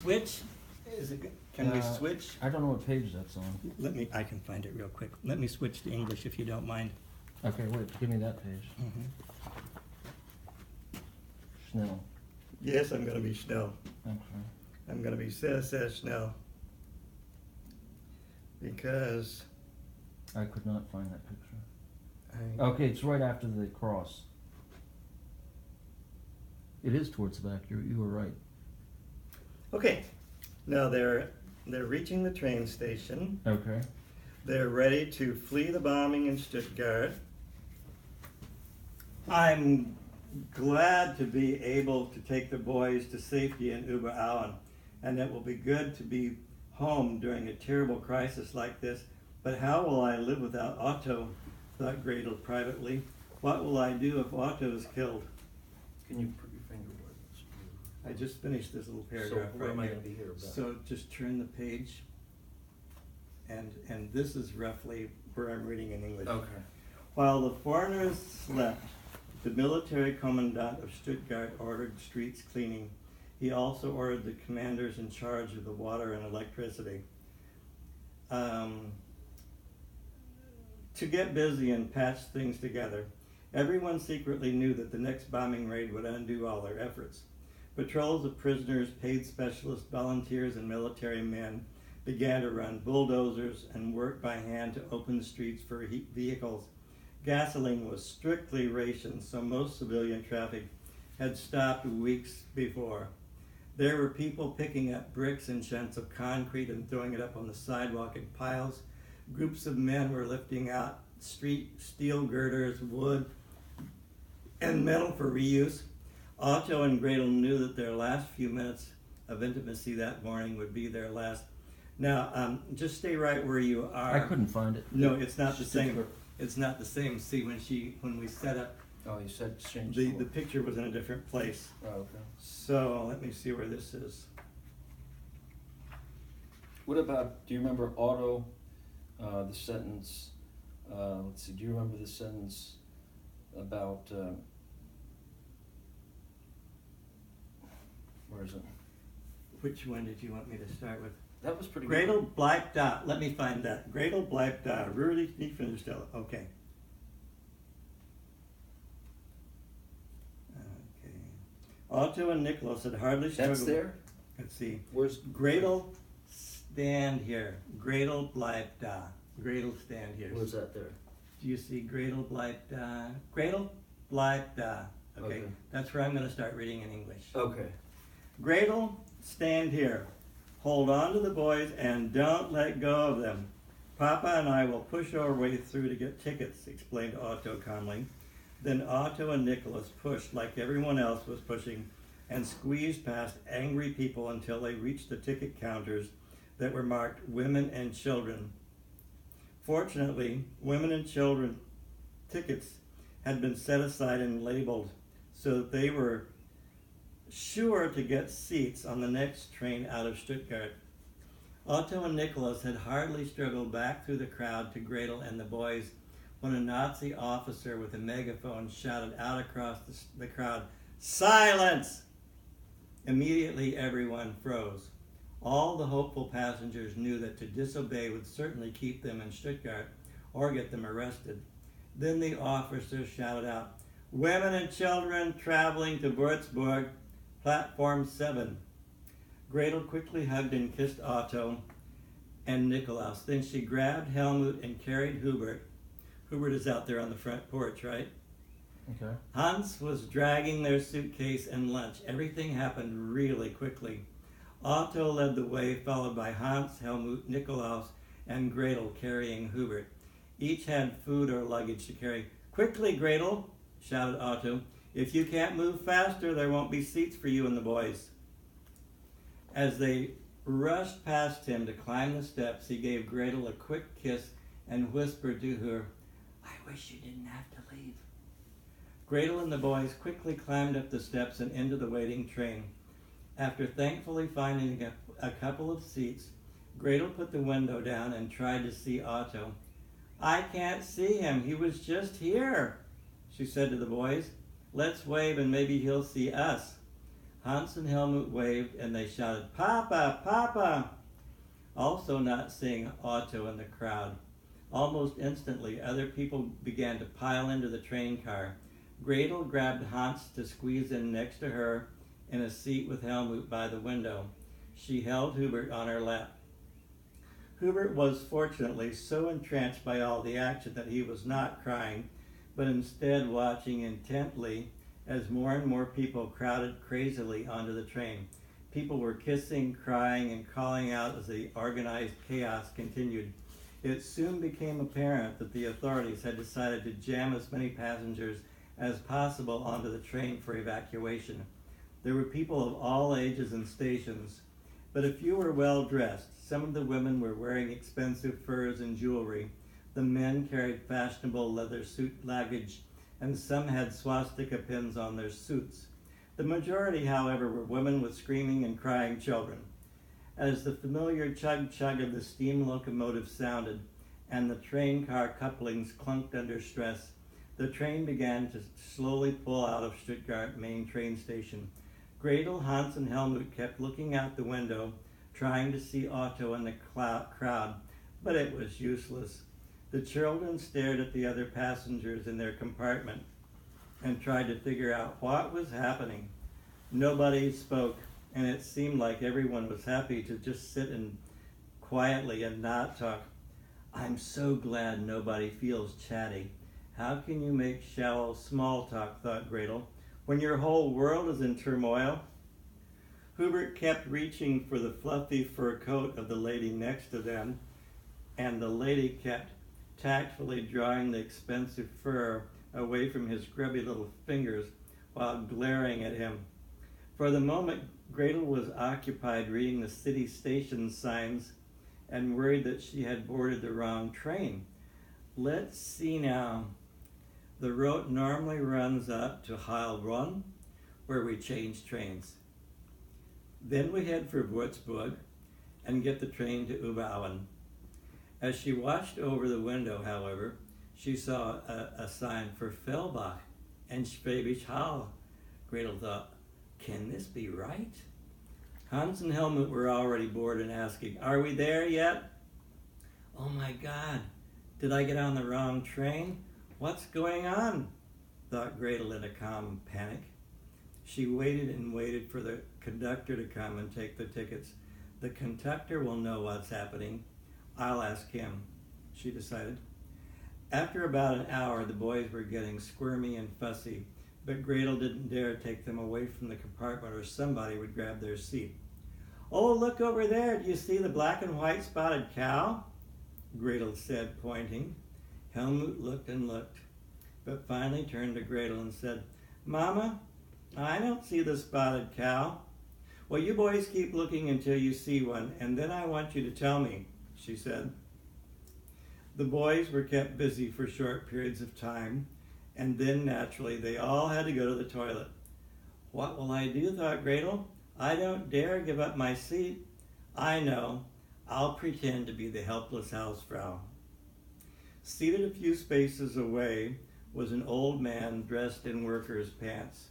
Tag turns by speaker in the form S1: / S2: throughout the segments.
S1: Switch? Can we switch?
S2: I don't know what page that's on.
S1: I can find it real quick. Let me switch to English if you don't mind.
S2: Okay, wait, give me that page. Schnell.
S1: Yes, I'm going to be Schnell.
S2: Okay.
S1: I'm going to be says Schnell. Because
S2: I could not find that picture. Okay, it's right after the cross. It is towards the back. You were right.
S1: Okay. Now they're reaching the train station.
S2: Okay.
S1: They're ready to flee the bombing in Stuttgart. I'm glad to be able to take the boys to safety in Oberauern, and it will be good to be home during a terrible crisis like this. But how will I live without Otto? Thought Gretel privately. What will I do if Otto is killed?
S3: Can you put your finger where it's?
S1: I just finished this little paragraph.
S3: So where
S1: right
S3: am I
S1: here.
S3: going to be here? About?
S1: So just turn the page, and this is roughly where I'm reading in English.
S3: Okay.
S1: While the foreigners slept, the military commandant of Stuttgart ordered streets cleaning. He also ordered the commanders in charge of the water and electricity to get busy and patch things together. Everyone secretly knew that the next bombing raid would undo all their efforts. Patrols of prisoners, paid specialists, volunteers, and military men began to run bulldozers and work by hand to open the streets for vehicles. Gasoline was strictly rationed, so most civilian traffic had stopped weeks before. There were people picking up bricks and chunks of concrete and throwing it up on the sidewalk in piles. Groups of men were lifting out street steel girders, wood, and metal for reuse. Otto and Gretel knew that their last few minutes of intimacy that morning would be their last. Now, just stay right where you are.
S2: I couldn't find it.
S1: No, it's not the same. It's not the same. See, when we set up,
S3: Oh, you said change
S1: the picture was in a different place.
S3: Oh, okay.
S1: So let me see where this is.
S3: What about, do you remember Otto, the sentence, let's see, do you remember the sentence about, where is it?
S1: Which one did you want me to start with?
S3: That was pretty
S1: Gretel
S3: good.
S1: bleibt da. Let me find that. Gretel bleibt da. Rührlich nicht finsterstellen. Okay. Okay. Otto and Nicholas had hardly struggled.
S3: That's there?
S1: Let's see.
S3: Where's
S1: Gretel, stand here. Gretel bleibt da. Gretel, stand here.
S3: Where's that there?
S1: Do you see Gretel bleibt da? Gretel bleibt da. Okay. That's where I'm going to start reading in English.
S3: Okay.
S1: Gretel, stand here. Hold on to the boys and don't let go of them. Papa and I will push our way through to get tickets, explained Otto calmly. Then Otto and Nicholas pushed like everyone else was pushing and squeezed past angry people until they reached the ticket counters that were marked women and children. Fortunately, women and children tickets had been set aside and labeled so that they were sure to get seats on the next train out of Stuttgart. Otto and Nicholas had hardly struggled back through the crowd to Gretel and the boys when a Nazi officer with a megaphone shouted out across the crowd, "Silence!" Immediately everyone froze. All the hopeful passengers knew that to disobey would certainly keep them in Stuttgart or get them arrested. Then the officer shouted out, "Women and children traveling to Würzburg, Platform 7. Gretel quickly hugged and kissed Otto and Nikolaus. Then she grabbed Helmut and carried Hubert. Hubert is out there on the front porch, right?
S2: Okay.
S1: Hans was dragging their suitcase and lunch. Everything happened really quickly. Otto led the way, followed by Hans, Helmut, Nikolaus, and Gretel carrying Hubert. Each had food or luggage to carry. "Quickly, Gretel," shouted Otto. "If you can't move faster, there won't be seats for you and the boys." As they rushed past him to climb the steps, he gave Gretel a quick kiss and whispered to her, "I wish you didn't have to leave." Gretel and the boys quickly climbed up the steps and into the waiting train. After thankfully finding a couple of seats, Gretel put the window down and tried to see Otto. "I can't see him. He was just here," she said to the boys. "Let's wave and maybe he'll see us." Hans and Helmut waved and they shouted, "Papa, Papa!" Also not seeing Otto in the crowd. Almost instantly, other people began to pile into the train car. Gretel grabbed Hans to squeeze in next to her in a seat with Helmut by the window. She held Hubert on her lap. Hubert was fortunately so entranced by all the action that he was not crying, but instead watching intently as more and more people crowded crazily onto the train. People were kissing, crying, and calling out as the organized chaos continued. It soon became apparent that the authorities had decided to jam as many passengers as possible onto the train for evacuation. There were people of all ages and stations, but a few were well dressed. Some of the women were wearing expensive furs and jewelry. The men carried fashionable leather suit luggage, and some had swastika pins on their suits. The majority, however, were women with screaming and crying children. As the familiar chug-chug of the steam locomotive sounded and the train car couplings clunked under stress, the train began to slowly pull out of Stuttgart main train station. Gretel, Hans, and Helmut kept looking out the window, trying to see Otto in the crowd, but it was useless. The children stared at the other passengers in their compartment and tried to figure out what was happening. Nobody spoke, and it seemed like everyone was happy to just sit quietly and not talk. "I'm so glad nobody feels chatty. How can you make shallow small talk," thought Gretel, "when your whole world is in turmoil?" Hubert kept reaching for the fluffy fur coat of the lady next to them, and the lady kept tactfully drawing the expensive fur away from his grubby little fingers while glaring at him. For the moment, Gretel was occupied reading the city station signs and worried that she had boarded the wrong train. Let's see now. The road normally runs up to Heilbronn, where we change trains. Then we head for Würzburg and get the train to Oberhausen. As she watched over the window, however, she saw a sign for Fellbach and Schwäbisch Hall. Gretel thought, "Can this be right?" Hans and Helmut were already bored and asking, "Are we there yet?" "Oh my God, did I get on the wrong train? What's going on?" thought Gretel in a calm panic. She waited and waited for the conductor to come and take the tickets. "The conductor will know what's happening. I'll ask him," she decided. After about an hour, the boys were getting squirmy and fussy, but Gretel didn't dare take them away from the compartment or somebody would grab their seat. "Oh, look over there. Do you see the black and white spotted cow?" Gretel said, pointing. Helmut looked and looked, but finally turned to Gretel and said, "Mama, I don't see the spotted cow." "Well, you boys keep looking until you see one, and then I want you to tell me," she said. The boys were kept busy for short periods of time, and then naturally they all had to go to the toilet. "What will I do?" thought Gretel. "I don't dare give up my seat. I know. I'll pretend to be the helpless housefrau." Seated a few spaces away was an old man dressed in worker's pants.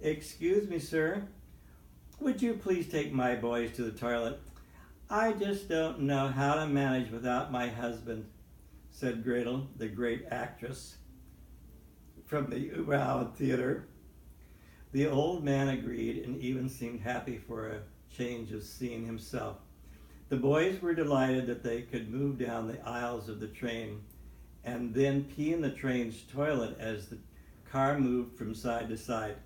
S1: "Excuse me, sir. Would you please take my boys to the toilet? I just don't know how to manage without my husband," said Gretel, the great actress from the Oberhausen Theater. The old man agreed and even seemed happy for a change of scene himself. The boys were delighted that they could move down the aisles of the train and then pee in the train's toilet as the car moved from side to side.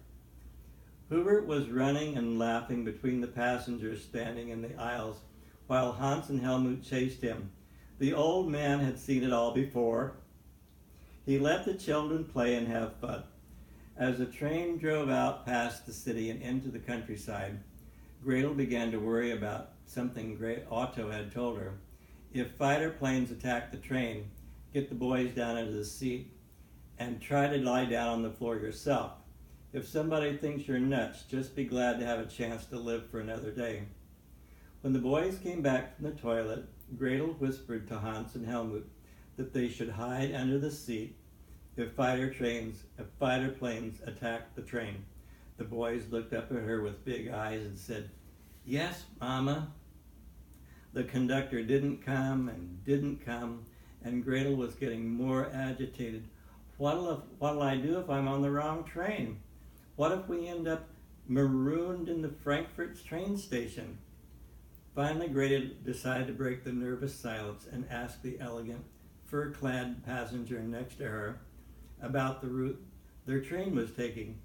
S1: Hubert was running and laughing between the passengers standing in the aisles, while Hans and Helmut chased him. The old man had seen it all before. He let the children play and have fun. As the train drove out past the city and into the countryside, Gretel began to worry about something Otto had told her. If fighter planes attack the train, get the boys down into the seat and try to lie down on the floor yourself. If somebody thinks you're nuts, just be glad to have a chance to live for another day. When the boys came back from the toilet, Gretel whispered to Hans and Helmut that they should hide under the seat if fighter planes attacked the train. The boys looked up at her with big eyes and said, "Yes, Mama." The conductor didn't come and didn't come, and Gretel was getting more agitated. What'll I do if I'm on the wrong train? What if we end up marooned in the Frankfurt train station? Finally, Gretel decided to break the nervous silence and ask the elegant, fur-clad passenger next to her about the route their train was taking.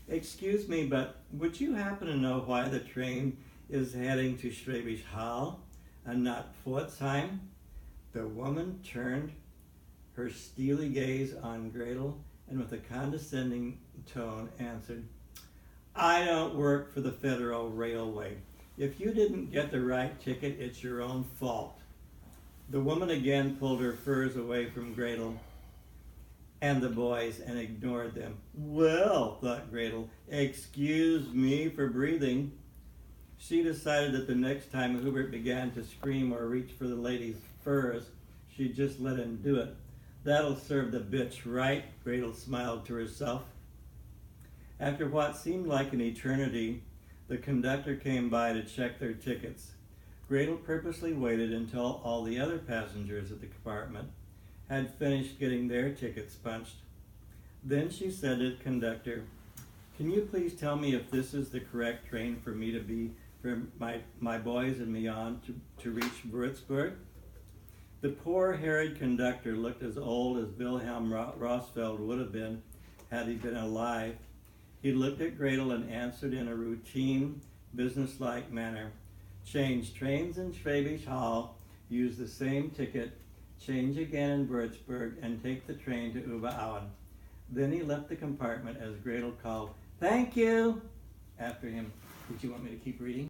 S1: "Excuse me, but would you happen to know why the train is heading to Schwäbisch Hall and not Pforzheim?" The woman turned her steely gaze on Gretel and with a condescending tone answered, "I don't work for the Federal Railway. If you didn't get the right ticket, it's your own fault." The woman again pulled her furs away from Gretel and the boys and ignored them. "Well," thought Gretel, "excuse me for breathing." She decided that the next time Hubert began to scream or reach for the lady's furs, she'd just let him do it. "That'll serve the bitch right," Gretel smiled to herself. After what seemed like an eternity, the conductor came by to check their tickets. Gretel purposely waited until all the other passengers at the compartment had finished getting their tickets punched. Then she said to the conductor, "Can you please tell me if this is the correct train for my boys and me on to reach Würzburg?" The poor harried conductor looked as old as Wilhelm Rossfeld would have been had he been alive. He looked at Gretel and answered in a routine, businesslike manner. "Change trains in Schwäbisch Hall, use the same ticket, change again in Würzburg, and take the train to Oberauern." Then he left the compartment as Gretel called, "Thank you," after him. Would you want me to keep reading?